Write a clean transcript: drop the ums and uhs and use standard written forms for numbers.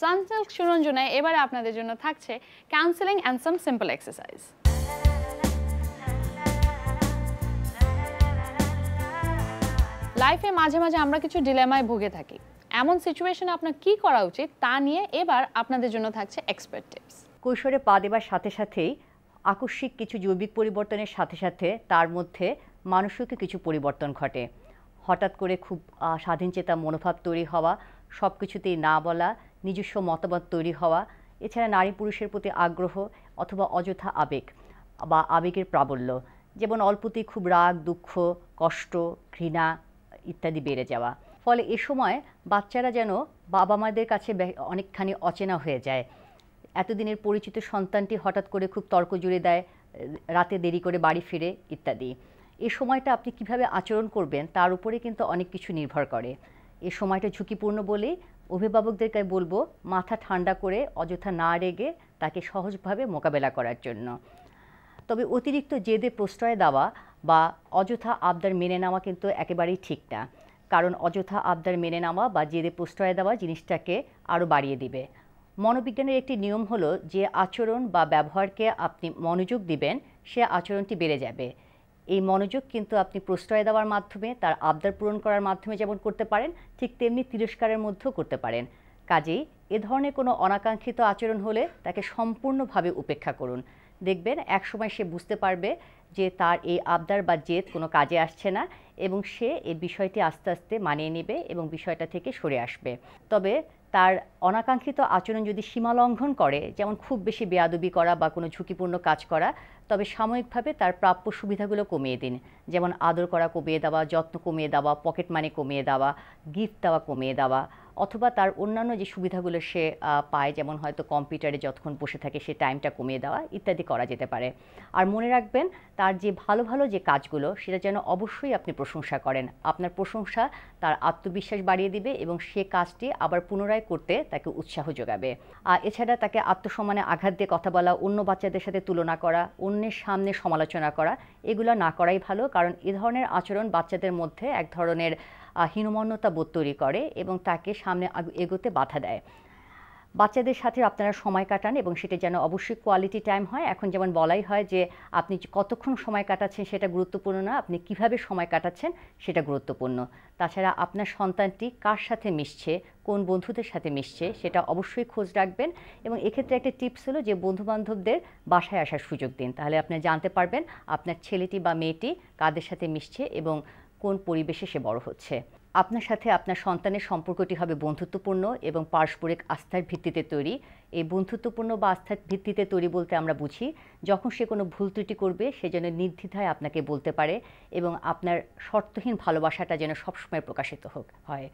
Sunsilk সুরঞ্জনায় এবারে আপনাদের জন্য থাকছে counselling and some simple exercise. লাইফে মাঝে মাঝে আমরা কিছু ডিলেমায় ভুগে থাকি। এমন সিচুয়েশনে আপনার কি করা উচিত তা নিয়ে এবার আপনাদের জন্য থাকছে এক্সপার্ট টিপস। কৈশোরে পা দেবার সাথে সাথেই আকস্মিক কিছু জৈবিক পরিবর্তনের সাথে সাথে তার মধ্যে মানসিক কিছু পরিবর্তন ঘটে। হঠাৎ করে খুব স্বাধীনচেতা মনোভাব তৈরি হওয়া, সব কিছুতেই না বলা, নিজস্ব মতামত তৈরি হওয়া, এছাড়া নারী পুরুষের প্রতি আগ্রহ অথবা অযথা আবেগ বা আবেগের প্রাবল্য, যেমন অল্পতেই খুব রাগ, দুঃখ, কষ্ট, ঘৃণা ইত্যাদি বেড়ে যাওয়া। ফলে এ সময় বাচ্চারা যেন বাবা মাদের কাছে অনেকখানি অচেনা হয়ে যায়। এতদিনের পরিচিত সন্তানটি হঠাৎ করে খুব তর্ক জুড়ে দেয়, রাতে দেরি করে বাড়ি ফিরে ইত্যাদি। এই সময়টা আপনি কিভাবে আচরণ করবেন তার উপরে কিন্তু অনেক কিছু নির্ভর করে। এই সময়টা ঝুঁকিপূর্ণ বলেই অভিভাবকদেরকে বলবো মাথা ঠান্ডা করে অযথা না রেগে তাকে সহজভাবে মোকাবেলা করার জন্য। তবে অতিরিক্ত জেদে প্রশ্রয় দেওয়া বা অযথা আবদার মেনে নেওয়া কিন্তু একেবারেই ঠিক না, কারণ অযথা আবদার মেনে নেওয়া বা জেদে প্রশ্রয় দেওয়া জিনিসটাকে আরও বাড়িয়ে দিবে। মনোবিজ্ঞানের একটি নিয়ম হলো যে আচরণ বা ব্যবহারকে আপনি মনোযোগ দিবেন সে আচরণটি বেড়ে যাবে। এই মনোযোগ কিন্তু আপনি প্রশ্রয় দেওয়ার মাধ্যমে, তার আবদার পূরণ করার মাধ্যমে যেমন করতে পারেন, ঠিক তেমনি তিরস্কারের মধ্যেও করতে পারেন। কাজেই এ ধরনের কোনো অনাকাঙ্ক্ষিত আচরণ হলে তাকে সম্পূর্ণভাবে উপেক্ষা করুন। দেখবেন একসময় সে বুঝতে পারবে যে তার এই আবদার বা জেদ কোনো কাজে আসছে না এবং সে এই বিষয়টি আস্তে আস্তে মানিয়ে নেবে এবং বিষয়টা থেকে সরে আসবে। তবে তার অনাকাঙ্ক্ষিত আচরণ যদি সীমা লঙ্ঘন করে, যেমন খুব বেশি বেয়াদবি করা বা কোনো ঝুঁকিপূর্ণ কাজ করা, তবে সাময়িকভাবে তার প্রাপ্য সুবিধাগুলো কমিয়ে দিন। যেমন আদর করা কমিয়ে দেওয়া, যত্ন কমিয়ে দেওয়া, পকেট মানি কমিয়ে দেওয়া, গিফট দেওয়া কমিয়ে দেওয়া, অথবা তার অন্যান্য যে সুবিধাগুলো সে পায়, যেমন হয়তো কম্পিউটারে যতক্ষণ বসে থাকে সে টাইমটা কমিয়ে দেওয়া ইত্যাদি করা যেতে পারে। আর মনে রাখবেন তার যে ভালো ভালো যে কাজগুলো সেটা যেন অবশ্যই আপনি প্রশংসা করেন। আপনার প্রশংসা তার আত্মবিশ্বাস বাড়িয়ে দিবে এবং সে কাজটি আবার পুনরায় করতে তাকে উৎসাহ যোগাবে। আর এছাড়া তাকে আত্মসম্মানে আঘাত দিয়ে কথা বলা, অন্য বাচ্চাদের সাথে তুলনা করা, অন্যের সামনে সমালোচনা করা, এগুলো না করাই ভালো, কারণ এ ধরনের আচরণ বাচ্চাদের মধ্যে এক ধরনের হীনমন্যতা বোধ তৈরি করে এবং তাকে সামনে এগোতে বাধা দেয়। বাচ্চাদের সাথে আপনারা সময় কাটান এবং সেটা যেন অবশ্যই কোয়ালিটি টাইম হয়। এখন যেমন বলাই হয় যে আপনি কতক্ষণ সময় কাটাচ্ছেন সেটা গুরুত্বপূর্ণ না, আপনি কিভাবে সময় কাটাচ্ছেন সেটা গুরুত্বপূর্ণ। তাছাড়া আপনার সন্তানটি কার সাথে মিশছে, কোন বন্ধুদের সাথে মিশছে সেটা অবশ্যই খোঁজ রাখবেন এবং এক্ষেত্রে একটা টিপস হলো যে বন্ধুবান্ধবদের বাসায় আসার সুযোগ দিন। তাহলে আপনি জানতে পারবেন আপনার ছেলেটি বা মেয়েটি কাদের সাথে মিশছে এবং কোন পরিবেশে সে বড় হচ্ছে। আপনার সাথে আপনার সন্তানের সম্পর্কটি হবে বন্ধুত্বপূর্ণ এবং পারস্পরিক আস্থার ভিত্তিতে তৈরি। এই বন্ধুত্বপূর্ণ বা আস্থার ভিত্তিতে তৈরি বলতে আমরা বুঝি যখন সে কোনো ভুল ত্রুটি করবে সে যেন নির্দ্বিধায় আপনাকে বলতে পারে এবং আপনার শর্তহীন ভালোবাসাটা যেন সবসময় প্রকাশিত হয়।